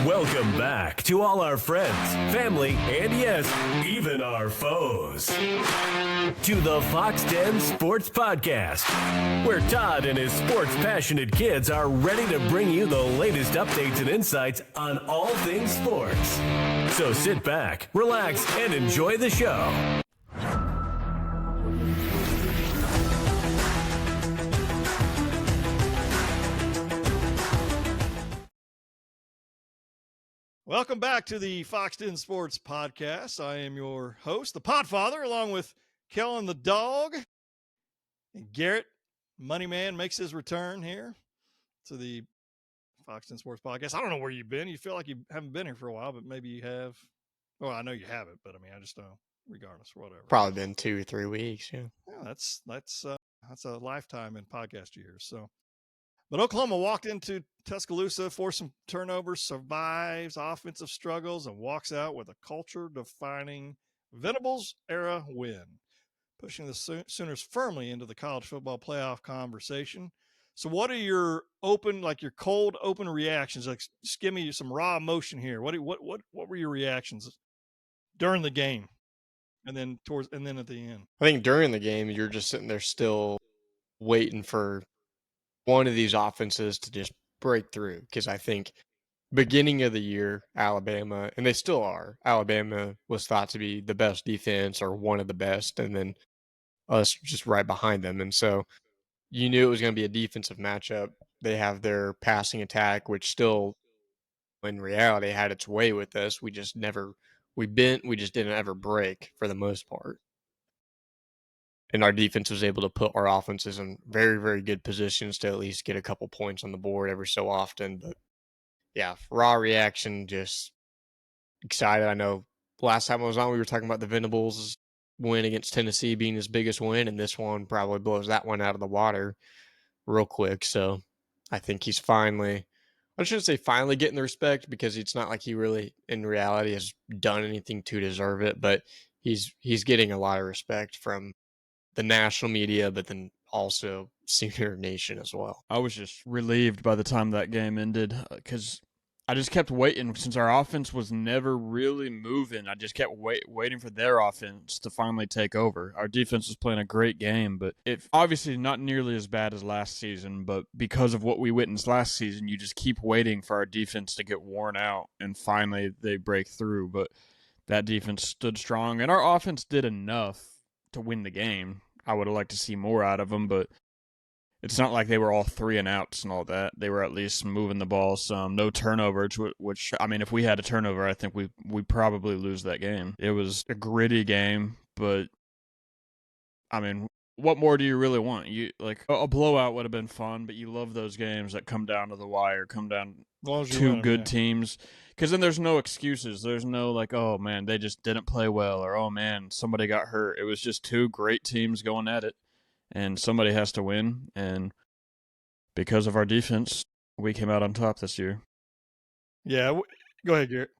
Welcome back to all our friends, family, and yes, even our foes. To the Foxx Den Sports Podcast, where Todd and his sports-passionate kids are ready to bring you the latest updates and insights on all things sports. So sit back, relax, and enjoy the show. Welcome back to the Foxx Den Sports Podcast. I am your host, the Podfather, along with Kellen the dog. And Garrett, Money Man, makes his return here to the Foxx Den Sports Podcast. I don't know where you've been. You feel like you haven't been here for a while, but maybe you have. Well, I know you haven't, but I mean, I just don't. Regardless, whatever. Probably been 2 or 3 weeks. Yeah, that's a lifetime in podcast years. So. But Oklahoma walked into Tuscaloosa, forced some turnovers, survives offensive struggles, and walks out with a culture-defining Venables-era win, pushing the Sooners firmly into the college football playoff conversation. So what are your cold, open reactions? Like, just give me some raw emotion here. What were your reactions during the game, and then at the end? I think during the game, you're just sitting there still waiting for one of these offenses to just break through, because I think beginning of the year, Alabama, and they still are, Alabama was thought to be the best defense or one of the best, and then us just right behind them. And so you knew it was going to be a defensive matchup. They have their passing attack, which still, in reality, had its way with us. We just didn't ever break for the most part. And our defense was able to put our offenses in very, very good positions to at least get a couple points on the board every so often. But yeah, raw reaction, just excited. I know last time I was on, we were talking about the Venables win against Tennessee being his biggest win, and this one probably blows that one out of the water real quick. So I think he's finally, I shouldn't say finally getting the respect, because it's not like he really, in reality, has done anything to deserve it, but he's getting a lot of respect from the national media, but then also Sooner Nation as well. I was just relieved by the time that game ended, because I just kept waiting. Since our offense was never really moving, I just kept waiting for their offense to finally take over. Our defense was playing a great game, but it obviously not nearly as bad as last season, but because of what we witnessed last season, you just keep waiting for our defense to get worn out, and finally they break through. But that defense stood strong, and our offense did enough to win the game. I would have liked to see more out of them, but it's not like they were all 3 and outs and all that. They were at least moving the ball some. No turnovers, which, I mean, if we had a turnover, I think we probably lose that game. It was a gritty game, but, I mean, what more do you really want? A blowout would have been fun, but you love those games that come down to the wire, come down two good teams. Because then there's no excuses. There's no oh, man, they just didn't play well, or, oh, man, somebody got hurt. It was just 2 great teams going at it, and somebody has to win. And because of our defense, we came out on top this year. Yeah, go ahead, Garrett.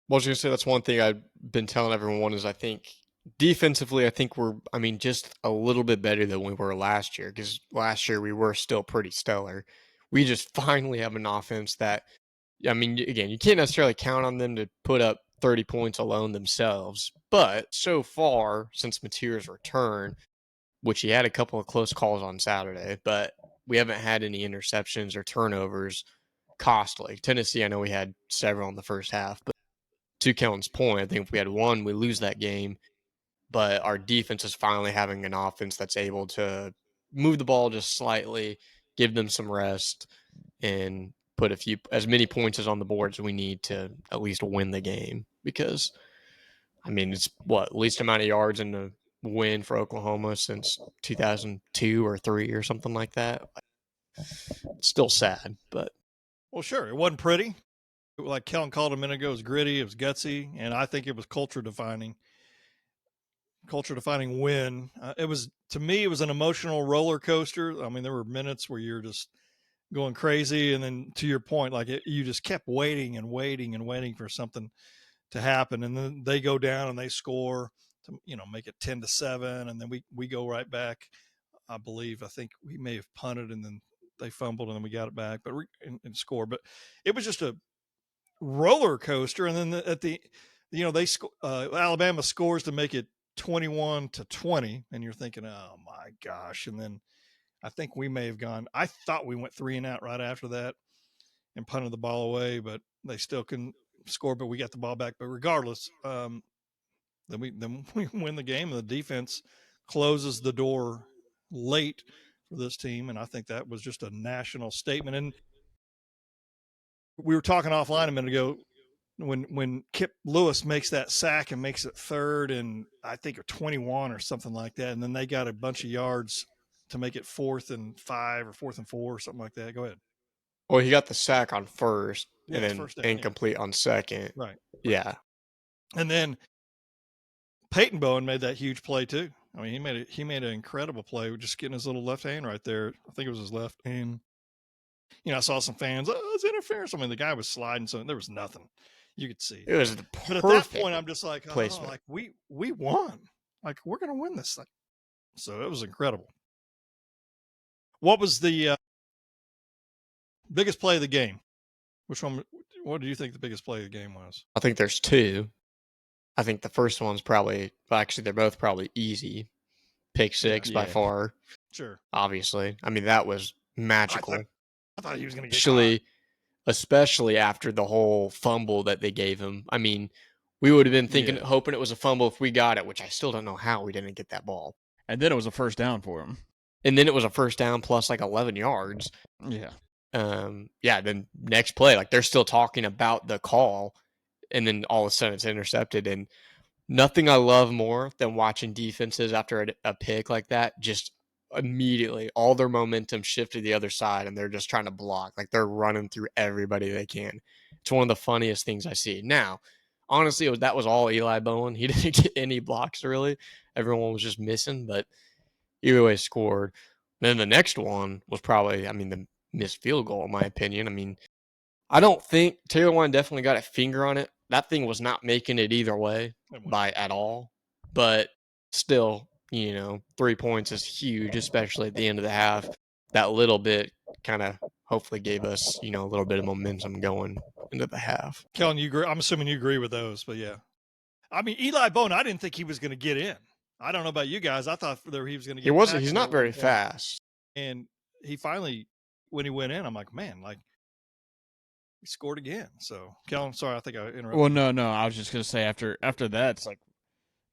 Well, I was going to say, that's one thing I've been telling everyone is I think defensively, we're, just a little bit better than we were last year, because last year we were still pretty stellar. We just finally have an offense that, again, you can't necessarily count on them to put up 30 points alone themselves. But so far, since Mateer's return, which he had a couple of close calls on Saturday, but we haven't had any interceptions or turnovers costly. Tennessee, I know we had several in the first half, but to Kellen's point, I think if we had one, we lose that game. But our defense is finally having an offense that's able to move the ball just slightly, give them some rest, and put as many points as on the board as we need to at least win the game. Because, it's least amount of yards in the win for Oklahoma since 2002 or 3 or something like that. It's still sad, but. Well, sure. It wasn't pretty. Like Kellen called a minute ago, it was gritty, it was gutsy, and I think it was culture defining win. To me, it was an emotional roller coaster. There were minutes where you're just going crazy. And then to your point, you just kept waiting and waiting and waiting for something to happen. And then they go down and they score to, make it 10-7. And then we go right back. I think we may have punted and then they fumbled and then we got it back, and score. But it was just roller coaster. And then Alabama scores to make it 21-20, and you're thinking, oh my gosh. And then I think we may have gone. I thought we went 3 and out right after that and punted the ball away, but they still couldn't score. But we got the ball back. But regardless, then we win the game, and the defense closes the door late for this team, and I think that was just a national statement. And we were talking offline a minute ago when Kip Lewis makes that sack and makes it 3rd and I think 21 or something like that, and then they got a bunch of yards to make it 4th and 5 or 4th and 4 or something like that. Go ahead. Well, he got the sack on first, Yeah, and then first down, incomplete on second. Right. Yeah. And then Peyton Bowen made that huge play too. I mean, he made an incredible play with just getting his little left hand right there. I think it was his left hand. I saw some fans, it's interference. I mean, the guy was sliding, so there was nothing. You could see. It was the But perfect at that point, I'm just like, placement. like we won. Like, we're going to win this thing. So it was incredible. What was the biggest play of the game? What do you think the biggest play of the game was? I think there's 2. I think the first one's actually, they're both probably easy. Pick 6 by far. Sure. Obviously. I mean, that was magical. I thought he was going to get especially after the whole fumble that they gave him. I mean, we would have been hoping it was a fumble if we got it, which I still don't know how we didn't get that ball. And then it was a first down for him. And then it was a first down plus like 11 yards. Yeah. Then next play, like they're still talking about the call, and then all of a sudden it's intercepted. And nothing I love more than watching defenses after a pick like that, just immediately all their momentum shift to the other side, and they're just trying to block. Like they're running through everybody they can. It's one of the funniest things I see. Now, honestly, that was all Eli Bowen. He didn't get any blocks really. Everyone was just missing, but either way scored. Then the next one was probably, the missed field goal, in my opinion. I mean, I don't think Taylor Wine definitely got a finger on it. That thing was not making it either way at all. But still, 3 points is huge, especially at the end of the half. That little bit kind of hopefully gave us, a little bit of momentum going into the half. Kellen, you agree? I'm assuming you agree with those, but yeah. I mean, Eli Bowen, I didn't think he was going to get in. I don't know about you guys. I thought he was going to get He's not very fast. And he finally, when he went in, I'm like, man, like, he scored again. So, Kellen, sorry, I think I interrupted. Well, no. I was just going to say after that, it's like,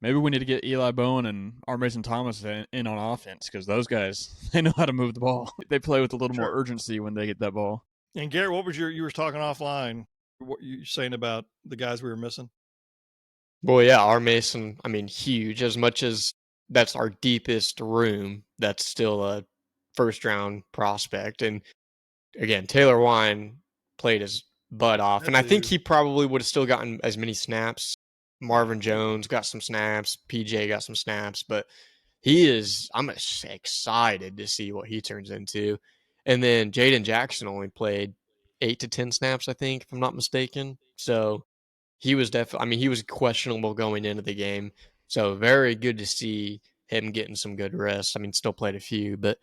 maybe we need to get Eli Bowen and R. Mason Thomas in on offense, because those guys, they know how to move the ball. They play with a little more urgency when they get that ball. And Garrett, what was you were talking offline, what you saying about the guys we were missing? Well, yeah, R. Mason, huge. As much as that's our deepest room, that's still a first-round prospect. And, again, Taylor Wine played his butt off. And I think he probably would have still gotten as many snaps. Marvin Jones got some snaps. PJ got some snaps. But I'm excited to see what he turns into. And then Jaden Jackson only played 8 to 10 snaps, I think, if I'm not mistaken. So he was definitely, he was questionable going into the game. So very good to see him getting some good rest. Still played a few, but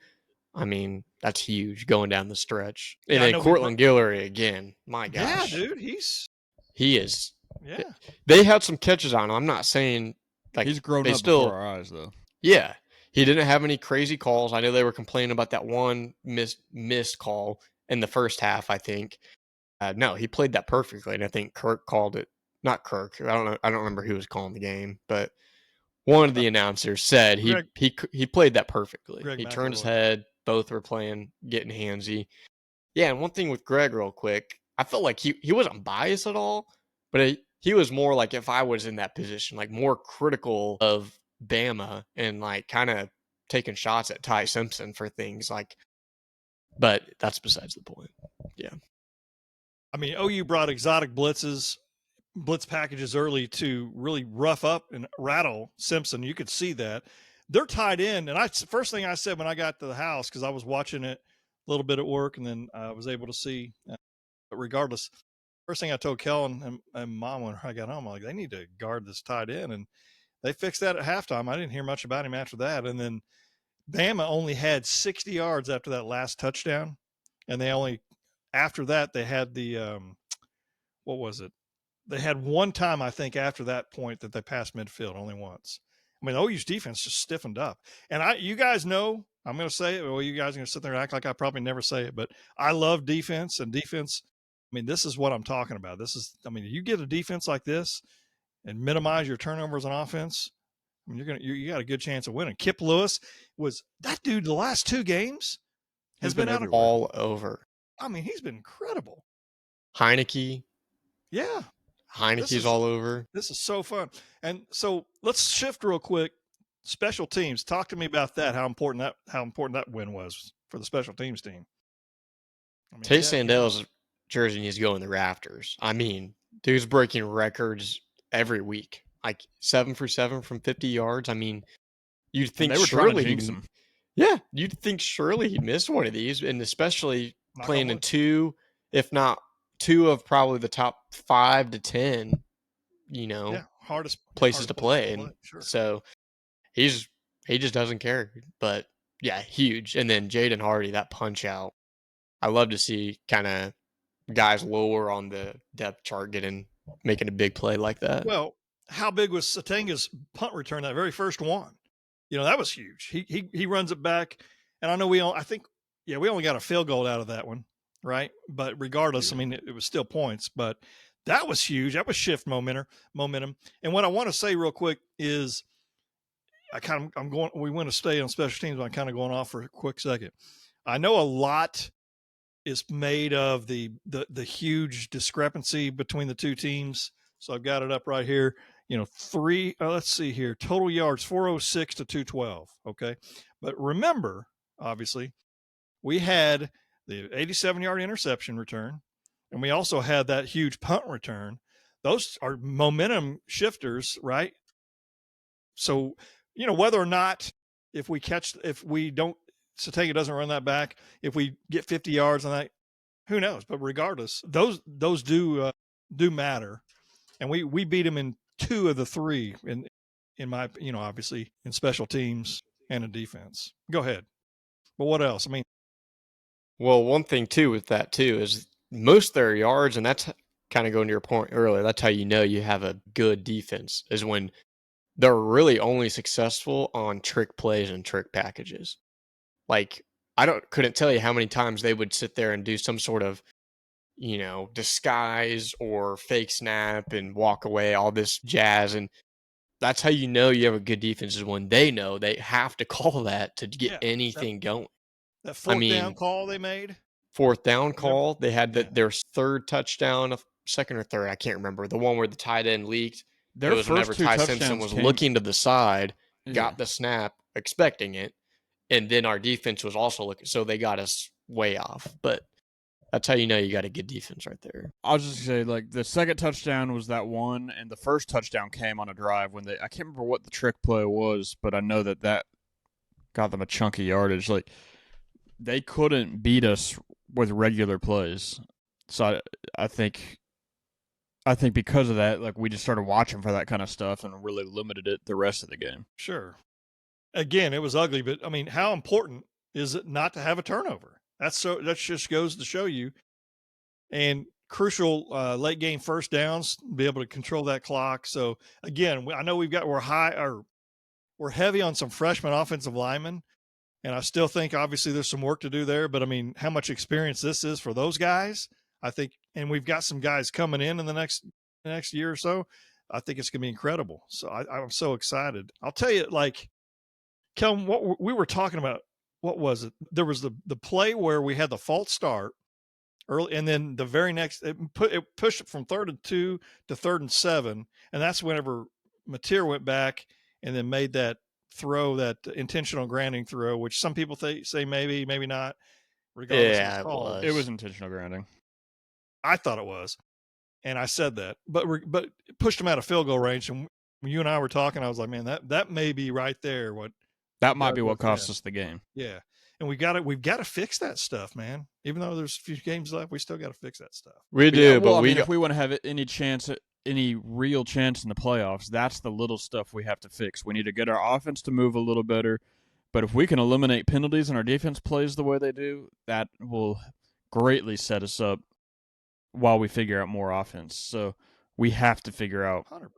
that's huge going down the stretch. And then Cortland Guillory again. My gosh. Yeah, dude, he is. Yeah. They had some catches on him. I'm not saying he's grown up before our eyes though. Yeah. He didn't have any crazy calls. I know they were complaining about that one missed call in the first half, I think. No, he played that perfectly, and I think Kirk called it. Not Kirk. I don't know. I don't remember who was calling the game, but one of the announcers said he played that perfectly. He turned his head. Both were getting handsy. Yeah, and one thing with Greg real quick, I felt like he wasn't biased at all, but he was more like if I was in that position, like more critical of Bama and like kind of taking shots at Ty Simpson for things like, but that's besides the point. Yeah. OU brought exotic blitz packages early to really rough up and rattle Simpson. You could see that. They're tied in. And first thing I said when I got to the house, because I was watching it a little bit at work and then I was able to see, but regardless, first thing I told Kellen and Mom when I got home, I'm like, they need to guard this tight end. And they fixed that at halftime. I didn't hear much about him after that. And then Bama only had 60 yards after that last touchdown. And after that, they had the, what was it? They had one time, I think, after that point that they passed midfield, only once. I mean, OU's defense just stiffened up. And you guys know, I'm going to say it. Well, you guys are going to sit there and act like I probably never say it, but I love defense and defense. I mean, this is what I'm talking about. You get a defense like this and minimize your turnovers on offense. I mean, you got a good chance of winning. Kip Lewis was that dude. The last 2 games has been out all over. I mean, he's been incredible. Heineke. Yeah. Heineke's all over. This is so fun. And so let's shift real quick. Special teams. Talk to me about that. How important that win was for the special teams team. I mean, Tate Sandel's jersey needs to go in the rafters. I mean, dude's breaking records every week. Like 7 for 7 from 50 yards. I mean, you'd think surely you'd think surely he'd miss one of these, and especially playing in 2, if not 2 of probably the top 5 to 10, hardest places to play. And sure. So he just doesn't care. But yeah, huge. And then Jaden Hardy, that punch out. I love to see kind of guys lower on the depth chart making a big play like that. Well, how big was Satanga's punt return, that very first one? That was huge. He runs it back, and I know we only got a field goal out of that one, right? But regardless, I mean, it was still points. But that was huge. That was shift momentum. And what I want to say real quick is, we want to stay on special teams, but I'm kind of going off for a quick second. I know a lot is made of the huge discrepancy between the 2 teams. So I've got it up right here. Let's see here. Total yards, 406 to 212. Okay. But remember, obviously, we had the 87-yard interception return, and we also had that huge punt return. Those are momentum shifters, right? So, whether or not Satanga doesn't run that back, if we get 50 yards on that, who knows? But regardless, those do matter. And we beat them in 2 of the 3 in my, obviously in special teams and in defense. Go ahead. But what else? I mean, well, one thing too with that too is most of their yards, and that's kind of going to your point earlier. That's how you have a good defense, is when they're really only successful on trick plays and trick packages. Like, couldn't tell you how many times they would sit there and do some sort of, disguise or fake snap and walk away, all this jazz. And that's how you have a good defense, is when they know they have to call that to get anything going. That fourth down call they made? Fourth down call. They had their 3rd touchdown, second or third, I can't remember. The one where the tight end leaked. Their first whenever 2 Ty touchdowns Simpson was looking to the side, got the snap, expecting it. And then our defense was also looking, so they got us way off. But that's how you got a good defense right there. I was just going to say, like, the second touchdown was that one, and the first touchdown came on a drive when I can't remember what the trick play was, but I know that got them a chunky yardage. Like, they couldn't beat us with regular plays. So I think because of that, like, we just started watching for that kind of stuff and really limited it the rest of the game. Sure. Again, it was ugly, but I mean, how important is it not to have a turnover? That just goes to show you. And crucial late game first downs, be able to control that clock. So again, I know we're heavy on some freshman offensive linemen, and I still think obviously there's some work to do there. But I mean, how much experience this is for those guys, I think, and we've got some guys coming in the next year or so. I think it's going to be incredible. So I'm so excited. I'll tell you, like, Kellen, what we were talking about, what was it? There was the play where we had the false start early, and then the very next, it pushed it from 3rd and 2 to 3rd and 7, and that's whenever Mateer went back and then made that throw, that intentional grounding throw, which some people say maybe not. Regardless of the call. It was intentional grounding. I thought it was, and I said that, but it pushed him out of field goal range. And when you and I were talking, I was like, man, that may be right there. That might be what cost us the game. Yeah. And we've got to fix that stuff, man. Even though there's a few games left, we still got to fix that stuff. We do, but if we want to have any real chance in the playoffs, that's the little stuff we have to fix. We need to get our offense to move a little better. But if we can eliminate penalties and our defense plays the way they do, that will greatly set us up while we figure out more offense. So we have to figure out 100%.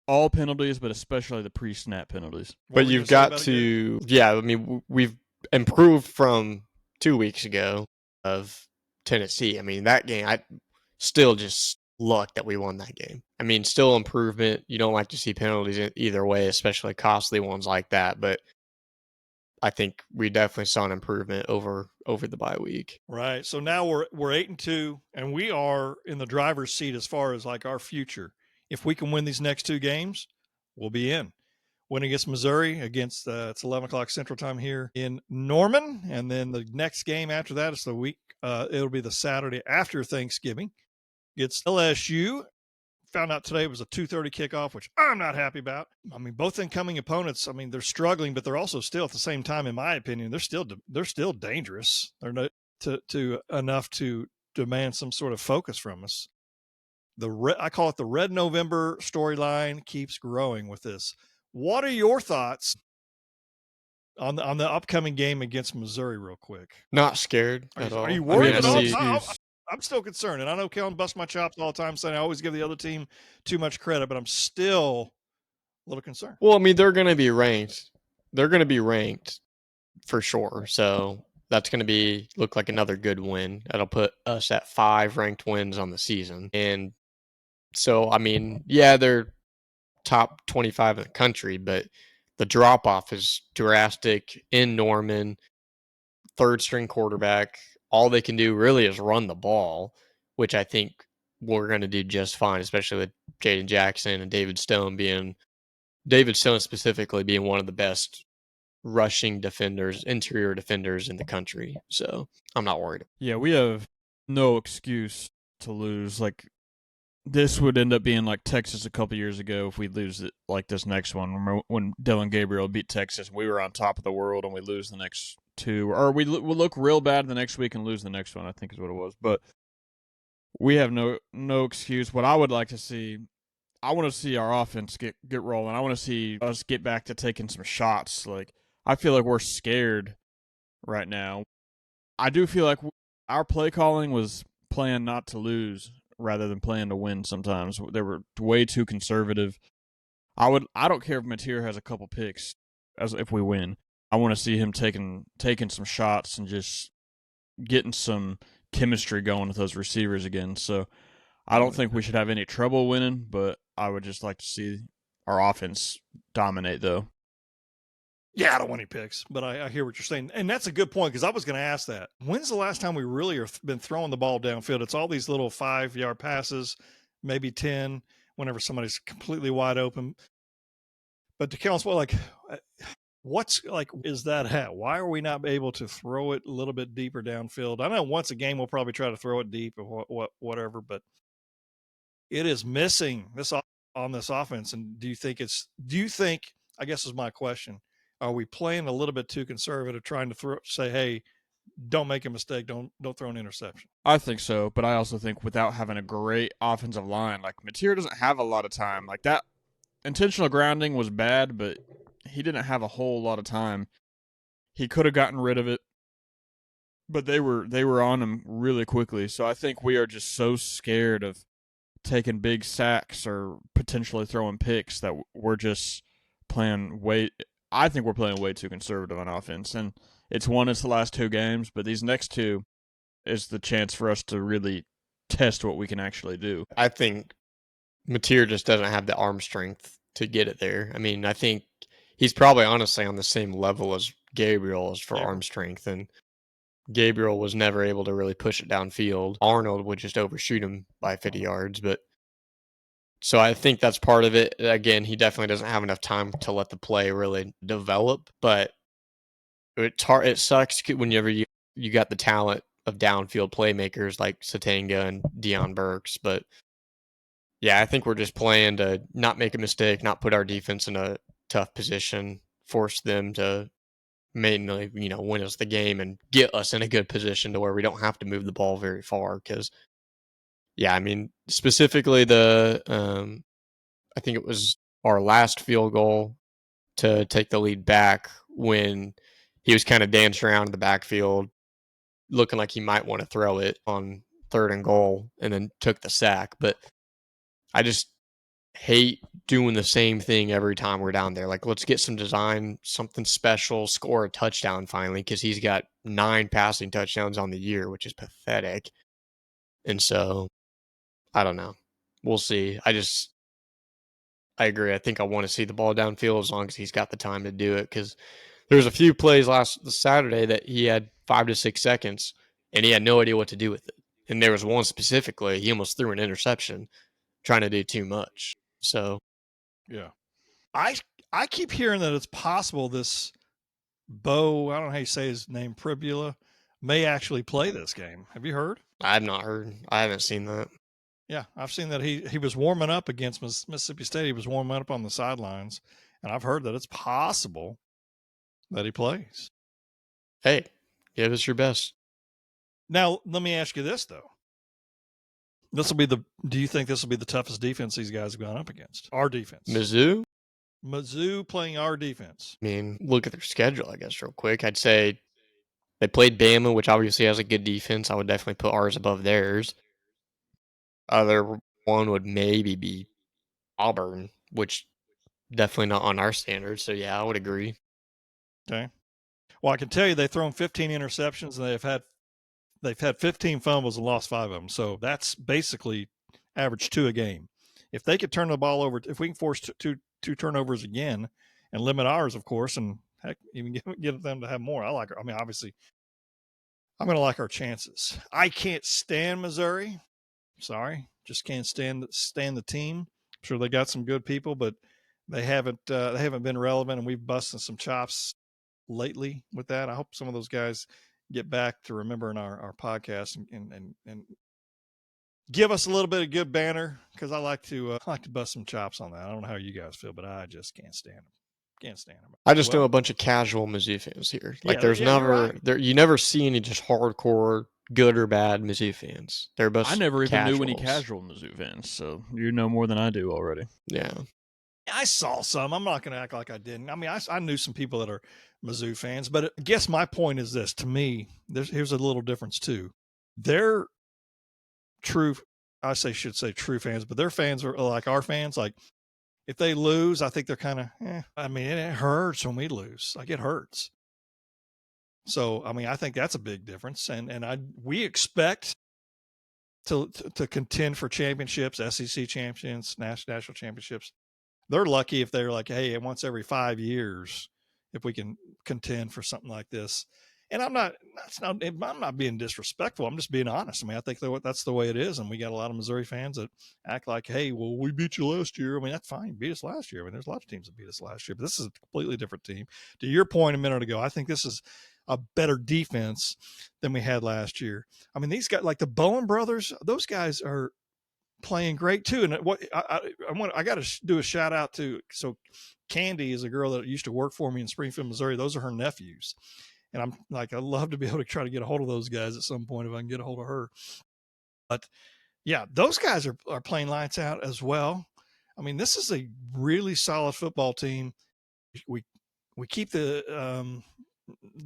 all penalties, but especially the pre-snap penalties. But you've got to, I mean, we've improved from 2 weeks ago of Tennessee. I mean, that game, I still just luck that we won that game. I mean, still improvement. You don't like to see penalties either way, especially costly ones like that. But I think we definitely saw an improvement over the bye week. Right. So now we're 8-2, and we are in the driver's seat as far as like our future. If we can win these next 2 games, we'll be in. Win against Missouri, against it's 11 o'clock Central Time here in Norman, and then the next game after that is the week. It'll be the Saturday after Thanksgiving. It's LSU. Found out today it was a 2:30 kickoff, which I'm not happy about. I mean, both incoming opponents, I mean, they're struggling, but they're also still at the same time, in my opinion, they're still dangerous. They're not to enough to demand some sort of focus from us. I call it the Red November storyline keeps growing with this. What are your thoughts on the upcoming game against Missouri, real quick? Not scared at all. Are you worried at all? all? I'm still concerned, and I know Kellen busts my chops all the time saying I always give the other team too much credit, but I'm still a little concerned. Well, I mean, they're going to be ranked. They're going to be ranked for sure. So that's going to look like another good win. That'll put us at 5 ranked wins on the season. And so, I mean, yeah, they're top 25 in the country, but the drop-off is drastic in Norman, third-string quarterback. All they can do really is run the ball, which I think we're going to do just fine, especially with Jaden Jackson and David Stone specifically being one of the best rushing defenders, interior defenders in the country. So I'm not worried. Yeah, we have no excuse to lose. Like, this would end up being like Texas a couple years ago if we lose it like this next one. Remember when Dylan Gabriel beat Texas, we were on top of the world, and we lose the next 2, or we'll look real bad the next week and lose the next one, I think is what it was. But we have no excuse. What I would like to see, I want to see our offense get rolling. I want to see us get back to taking some shots. Like, I feel like we're scared right now. I do feel like our play calling was playing not to lose rather than playing to win sometimes. They were way too conservative. I don't care if Mateer has a couple picks if we win. I want to see him taking some shots and just getting some chemistry going with those receivers again. So I don't think we should have any trouble winning, but I would just like to see our offense dominate, though. Yeah, I don't want any picks, but I hear what you're saying. And that's a good point, because I was going to ask that. When's the last time we really have been throwing the ball downfield? It's all these little 5-yard passes, maybe 10, whenever somebody's completely wide open. But to Kellen's point, like, what's like is that at? Why are we not able to throw it a little bit deeper downfield? I know once a game we'll probably try to throw it deep or whatever, but it is missing this on this offense. And do you think, I guess is my question, are we playing a little bit too conservative, trying to say, hey, don't make a mistake, don't throw an interception? I think so, but I also think without having a great offensive line, like Mateer doesn't have a lot of time. Like, that intentional grounding was bad, but he didn't have a whole lot of time. He could have gotten rid of it, but they were on him really quickly. So I think we are just so scared of taking big sacks or potentially throwing picks that we're just playing I think we're playing way too conservative on offense. And it's the last 2 games, but these next 2 is the chance for us to really test what we can actually do. I think Mateer just doesn't have the arm strength to get it there. I mean, I think he's probably honestly on the same level as Gabriel as for arm strength, and Gabriel was never able to really push it downfield. Arnold would just overshoot him by 50 yards, but so I think that's part of it. Again, he definitely doesn't have enough time to let the play really develop, but it's hard. It sucks whenever you got the talent of downfield playmakers like Satanga and Deion Burks, but yeah, I think we're just playing to not make a mistake, not put our defense in a tough position, force them to mainly, win us the game and get us in a good position to where we don't have to move the ball very far. Because, yeah, I mean, specifically I think it was our last field goal to take the lead back when he was kind of dancing around in the backfield, looking like he might want to throw it on 3rd and goal and then took the sack. But I just hate doing the same thing every time we're down there. Like, let's get some design, something special, score a touchdown finally, because he's got 9 passing touchdowns on the year, which is pathetic. And so, I don't know. We'll see. I agree. I think I want to see the ball downfield as long as he's got the time to do it, because there's a few plays last Saturday that he had 5 to 6 seconds, and he had no idea what to do with it. And there was one specifically, he almost threw an interception trying to do too much. So, yeah. I keep hearing that it's possible this Bo, I don't know how you say his name, Pribula, may actually play this game. Have you heard? I have not heard. I haven't seen that. Yeah, I've seen that he was warming up against Mississippi State. He was warming up on the sidelines, and I've heard that it's possible that he plays. Hey, give us your best. Now, let me ask you this, though. Do you think this will be the toughest defense these guys have gone up against? Our defense. Mizzou playing our defense. I mean, look at their schedule, I guess, real quick. I'd say they played Bama, which obviously has a good defense. I would definitely put ours above theirs. Other one would maybe be Auburn, which definitely not on our standards. So, yeah, I would agree. Okay. Well, I can tell you they've thrown 15 interceptions, and they've had 15 fumbles and lost 5 of them. So that's basically average 2 a game. If they could turn the ball over, if we can force two turnovers again and limit ours, of course, and heck, even get them to have more. Obviously, I'm going to like our chances. I can't stand Missouri. Sorry, just can't stand the team. I'm sure they got some good people, but they haven't been relevant, and we've busted some chops lately with that. I hope some of those guys get back to remembering our podcast and give us a little bit of good banter, because I like to bust some chops on that. I don't know how you guys feel, but I just can't stand them. I just know a bunch of casual Mizzou fans here. Like, you never see any just hardcore good or bad Mizzou fans. They're both I never even casuals. knew any casual Mizzou fans, so you know more than I do already. Yeah. I saw some. I'm not going to act like I didn't. I mean, I knew some people that are Mizzou fans, but I guess my point is this. To me, here's a little difference too. They're true fans, but their fans are like our fans. Like, if they lose, I think they're kind of, I mean, it hurts when we lose. Like, it hurts. So, I mean, I think that's a big difference. We expect to contend for championships, SEC champions, national championships. They're lucky if they're like, hey, once every 5 years, if we can contend for something like this. And I'm not being disrespectful. I'm just being honest. I mean, I think that's the way it is. And we got a lot of Missouri fans that act like, hey, well, we beat you last year. I mean, that's fine. You beat us last year. I mean, there's a lot of teams that beat us last year, but this is a completely different team. To your point a minute ago, I think this is a better defense than we had last year. I mean, these guys, like the Bowen brothers, those guys are playing great too. And I got to do a shout out to, so Candy is a girl that used to work for me in Springfield, Missouri. Those are her nephews. And I'm like, I'd love to be able to try to get a hold of those guys at some point if I can get a hold of her. But yeah, those guys are playing lights out as well. I mean, this is a really solid football team. We keep the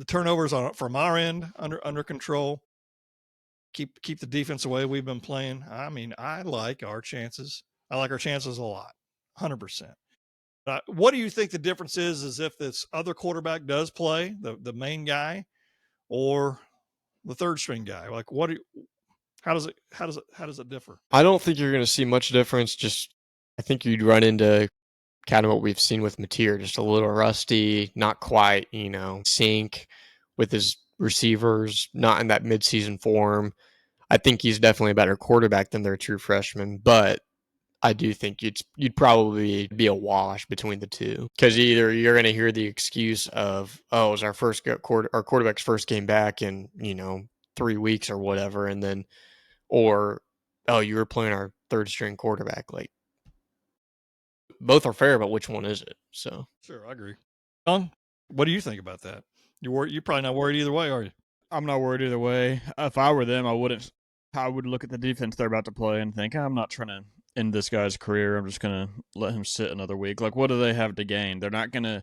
turnovers from our end under control. Keep the defense away. We've been playing. I mean, I like our chances. I like our chances a lot, 100%. What do you think the difference is if this other quarterback does play, the main guy, or the third string guy? Like, how does it differ? I don't think you're going to see much difference. Just, I think you'd run into kind of what we've seen with Mateer, just a little rusty, not quite, sync with his receivers, not in that midseason form. I think he's definitely a better quarterback than their true freshman, but I do think you'd probably be a wash between the two, because either you're going to hear the excuse of, oh, it was our quarterback's first game back in 3 weeks or whatever, and then, or, oh, you were playing our third string quarterback. Like, both are fair, but which one is it? So sure, I agree. What do you think about that? You're probably not worried either way, are you? I'm not worried either way. If I were them, I would look at the defense they're about to play and think, I'm not trying to end this guy's career. I'm just going to let him sit another week. Like, what do they have to gain? They're not going to,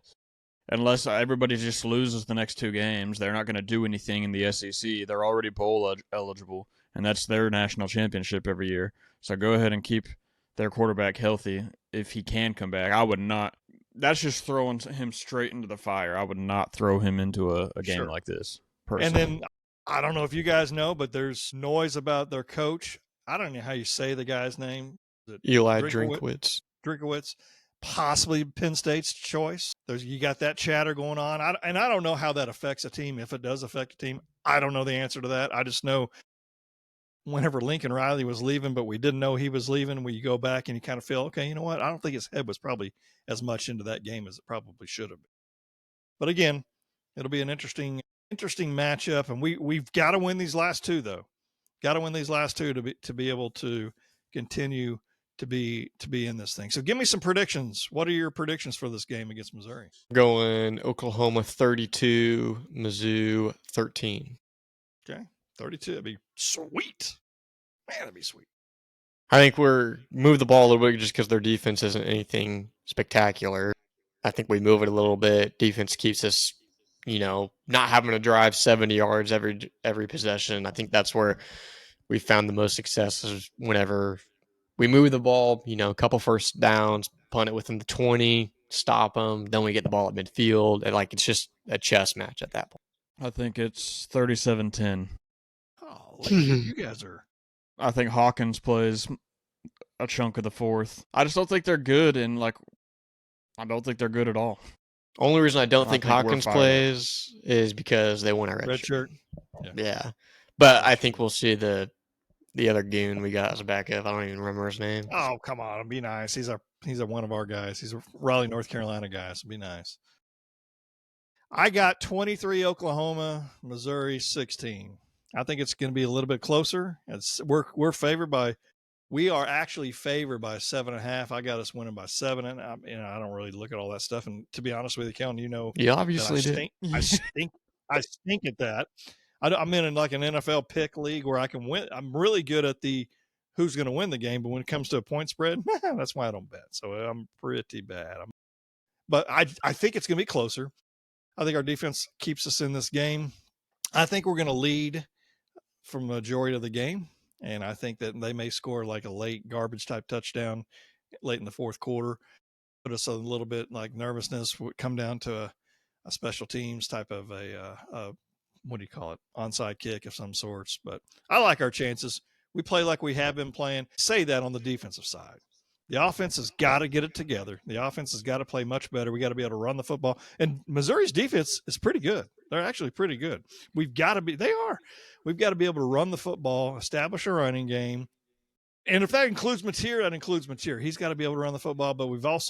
unless everybody just loses the next 2 games, they're not going to do anything in the SEC. They're already bowl eligible, and that's their national championship every year. So go ahead and keep their quarterback healthy if he can come back. I would not. That's just throwing him straight into the fire. I would not throw him into a game like this, personally. And then, I don't know if you guys know, but there's noise about their coach. I don't know how you say the guy's name. Eli Drinkwitz. Possibly Penn State's choice. You got that chatter going on. I don't know how that affects a team. If it does affect a team, I don't know the answer to that. I just know whenever Lincoln Riley was leaving, but we didn't know he was leaving, when you go back and you kind of feel, okay, you know what? I don't think his head was probably as much into that game as it probably should have been. But again, it'll be an interesting matchup, and we've got to win these last two, though. Got to win these last two to be able to continue to be in this thing. So give me some predictions. What are your predictions for this game against Missouri? Going Oklahoma 32, Mizzou 13. Okay, 32. That'd be sweet. Man, that'd be sweet. I think we're move the ball a little bit just because their defense isn't anything spectacular. I think we move it a little bit. Defense keeps us, not having to drive 70 yards every possession. I think that's where we found the most success is whenever we move the ball, a couple first downs, punt it within the 20, stop them, then we get the ball at midfield. And it's just a chess match at that point. I think it's 37-10. Oh, you guys are. I think Hawkins plays a chunk of the fourth. I just don't think they're good, and I don't think they're good at all. Only reason I don't think Hawkins plays is because they won a red shirt. Yeah. But I think we'll see the other goon we got as a backup. I don't even remember his name. Oh, come on. Be nice. He's one of our guys. He's a Raleigh, North Carolina guy, so be nice. I got 23 Oklahoma, Missouri 16. I think it's going to be a little bit closer. We are actually favored by 7.5. I got us winning by 7, and I don't really look at all that stuff. And to be honest with you, Kellen, you obviously do. I stink at that. I'm in like an NFL pick league where I can win. I'm really good at the who's going to win the game, but when it comes to a point spread, that's why I don't bet. So I'm pretty bad. But I think it's going to be closer. I think our defense keeps us in this game. I think we're going to lead for the majority of the game, and I think that they may score like a late garbage type touchdown late in the fourth quarter, put us a little bit like nervousness would come down to a special teams type of a what do you call it? Onside kick of some sorts. But I like our chances. We play like we have been playing. Say that on the defensive side. The offense has got to get it together. The offense has got to play much better. We got to be able to run the football. And Missouri's defense is pretty good. They're actually pretty good. We've got to be able to run the football, establish a running game. And if that includes Mateer, that includes Mateer. He's got to be able to run the football, but we've got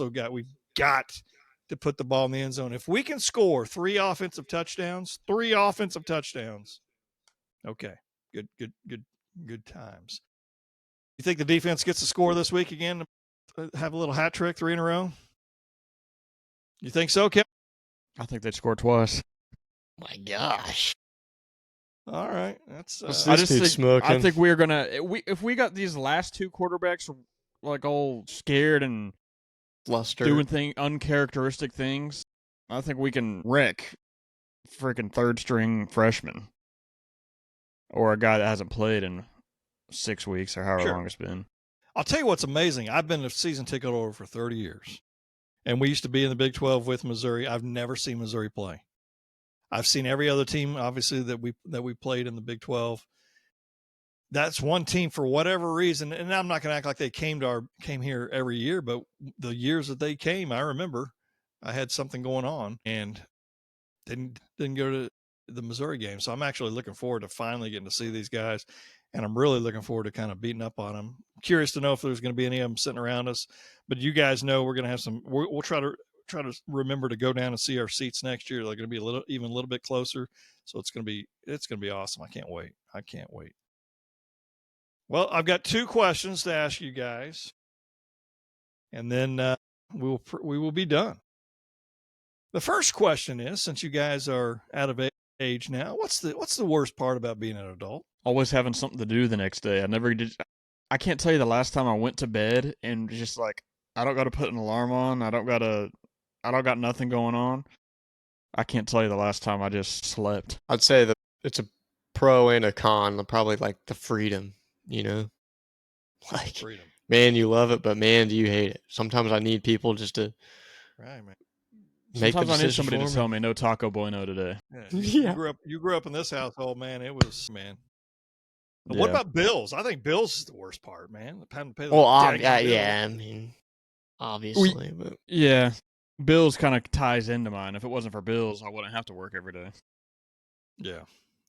to put the ball in the end zone. If we can score 3 offensive touchdowns, okay, good times. You think the defense gets a score this week again? Have a little hat trick, 3 in a row? You think so, Kip? I think they'd score twice. My gosh. All right. That's I think we're going to if we got these last 2 quarterbacks all scared and flustered doing uncharacteristic things, I think we can wreck freaking third string freshman or a guy that hasn't played in 6 weeks or however long it's been. I'll tell you what's amazing. I've been a season ticket holder for 30 years, and we used to be in the Big 12 with Missouri. I've never seen Missouri play. I've seen every other team, obviously, that we played in the Big 12. That's one team for whatever reason, and I'm not going to act like they came here every year, but the years that they came, I remember I had something going on and didn't go to the Missouri game. So I'm actually looking forward to finally getting to see these guys. And I'm really looking forward to kind of beating up on them. Curious to know if there's going to be any of them sitting around us. But you guys know we're going to have some. We'll try to remember to go down and see our seats next year. They're going to be a little bit closer. So it's going to be awesome. I can't wait. Well, I've got 2 questions to ask you guys, and then we will be done. The first question is, since you guys are out of age now, what's the worst part about being an adult? Always having something to do the next day. I can't tell you the last time I went to bed and just I don't got to put an alarm on. I don't got nothing going on. I can't tell you the last time I just slept. I'd say that it's a pro and a con. Probably like the freedom, you know? Like, Freedom. man, you love it, but man, do you hate it? Sometimes I need people just to Right, man. make the Sometimes I need decision somebody for to me. tell me no Taco Bueno today. Yeah. Yeah. You grew up in this household, man. It was, man. But Yeah. what about bills? I think bills is the worst part, man. Having to pay the Well, daggone bill. yeah, I mean, obviously, but Yeah. Bills kind of ties into mine. If it wasn't for bills, I wouldn't have to work every day. Yeah.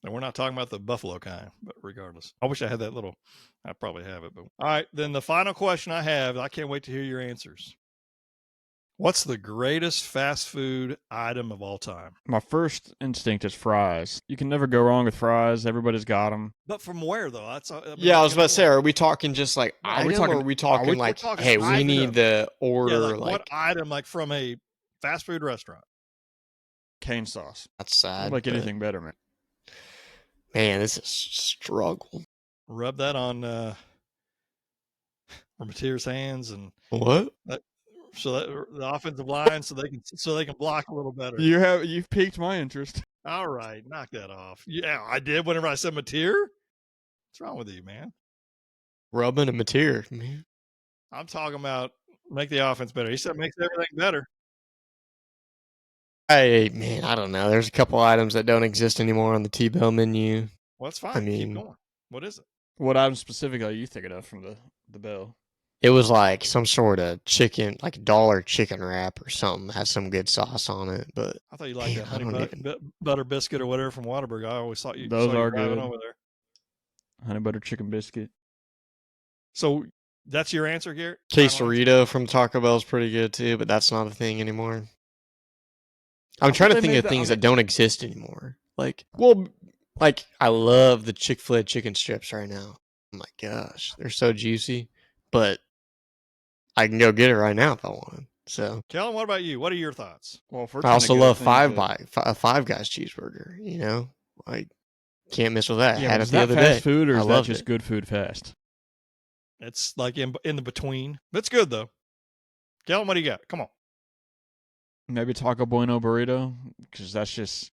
And we're not talking about the buffalo kind, but regardless. I wish I had that little. I probably have it. But all right, then the final question I have, I can't wait to hear your answers. What's the greatest fast food item of all time? My first instinct is fries. You can never go wrong with fries. Everybody's got them. But from where, though? That's I was about to say, are we talking just like No, item, talking- or are we talking we're like, talking hey, we item. need the order, like what item, like from a fast food restaurant? Cane sauce. that's I sad. don't like but, anything better, man. Man, this is a struggle. Rub that on Mateer's hands, and What? so that the offensive line, so they can block a little better. You've piqued my interest. All right, knock that off. Yeah, I did. Whenever I said Mateer, what's wrong with you, man? Rubbing a material, man. I'm talking about make the offense better. He said makes everything better. Hey, man, I don't know. There's a couple items that don't exist anymore on the T-Bell menu. Well, that's fine. I mean- Keep going. What is it? What item specifically are you thinking of from the bill? It was like some sort of chicken, like $1 chicken wrap or something. Had some good sauce on it, but I thought you liked Man, that I honey don't butter biscuit or whatever from Whataburger. I always thought you Those saw you are driving good. over there. Honey butter chicken biscuit. So that's your answer, Garrett? Final answer? quesarito from Taco Bell is pretty good too, but that's not a thing anymore. I'm I trying thought to they think made of that- things I that don't exist anymore. Like I love the Chick-fil-A chicken strips right now. Oh my gosh, they're so juicy, but I can go get it right now if I want. So Kellen, what about you? What are your thoughts? Well, if we're I trying to also get love things that- Five Guys cheeseburger. You know, like can't miss with that. Yeah, Had it is the that other fast day. food or I is that loved just it. good food fast? It's like in the between. It's good though. Kellen, what do you got? Come on. Maybe Taco Bueno burrito, because that's just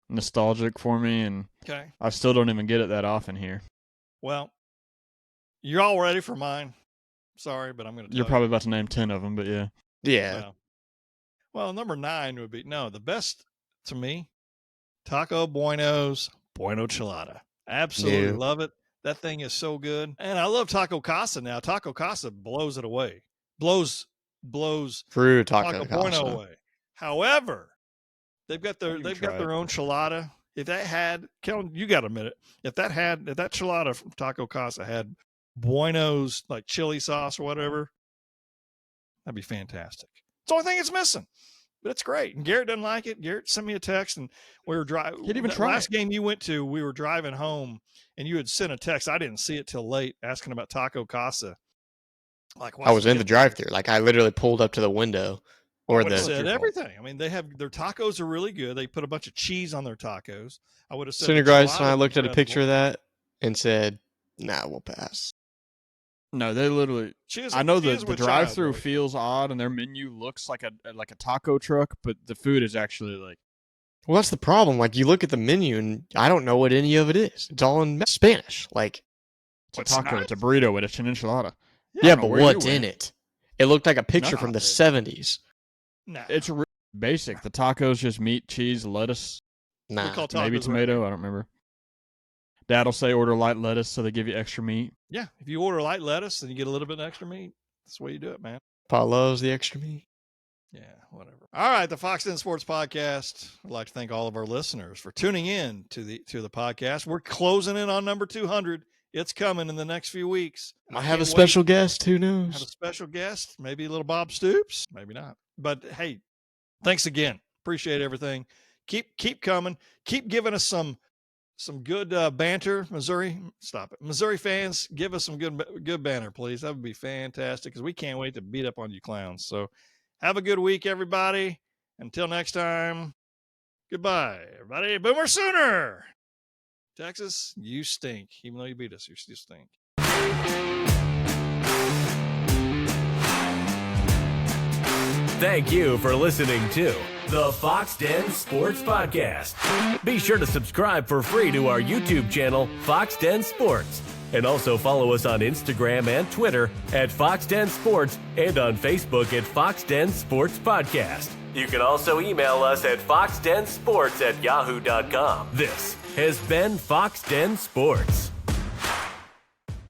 nostalgic for me, and Okay. I still don't even get it that often here. Well, you're all ready for mine. Sorry, but I'm going to. You're probably about to name 10 of them, but yeah. Yeah, Well, number 9 would be the best to me. Taco Bueno's Bueno Chilada. Absolutely Yeah. love it. That thing is so good, and I love Taco Casa now. Taco Casa blows it away. Blows true Taco Taco Bueno Casa. away. However, they've got You try their own chilada. If that had Kellen, you got to admit it. If that chilada from Taco Casa had Bueno's like chili sauce or whatever, that'd be fantastic. It's the only thing it's missing, but it's great. And Garrett doesn't like it. Garrett sent me a text, and we were driving. He didn't even try last it. game you went to, we were driving home, and you had sent a text. I didn't see it till late, asking about Taco Casa. Like I was in the drive-thru. Like I literally pulled up to the window, or I would have the said everything. I mean, they have their tacos are really good. They put a bunch of cheese on their tacos. I would have said Center the guys and I chilada's looked at a picture of incredible. that and said, "Nah, we'll pass." No, they literally. She is- I know she the is with drive-through child, feels odd, and their menu looks like a taco truck, but the food is actually like. Well, that's the problem. Like you look at the menu and I don't know what any of it is. It's all in Spanish. Like, It's a What's taco. not? It's a burrito. It's an enchilada. yeah, don't know but where you what's went. in it? It looked like a picture from the Nothing. 70s. Nah, It's really basic. The tacos just meat, cheese, lettuce, Nah, call maybe tacos tomato. right I don't remember. Dad'll say order light lettuce, so they give you extra meat. yeah. If you order light lettuce and you get a little bit of extra meat, that's the way you do it, man. Pa loves the extra meat. Yeah, whatever. All right, the Foxx Den Sports Podcast. I'd like to thank all of our listeners for tuning in to the podcast. We're closing in on number 200. It's coming in the next few weeks. Might I have a can't special wait. guest. Who Have a knows? special guest, maybe a little Bob Stoops, maybe not. But hey, thanks again. Appreciate everything. Keep coming. Keep giving us some good banter. Missouri, stop it. Missouri fans, give us some good banter, please. That would be fantastic because we can't wait to beat up on you clowns. So have a good week, everybody. Until next time, goodbye, everybody. Boomer Sooner. Texas, you stink. Even though you beat us, you still stink. Thank you for listening to the Foxx Den Sports Podcast. Be sure to subscribe for free to our YouTube channel, Foxx Den Sports. And also follow us on Instagram and Twitter at Foxx Den Sports and on Facebook at Foxx Den Sports Podcast. You can also email us at foxdensports@yahoo.com. This has been Foxx Den Sports.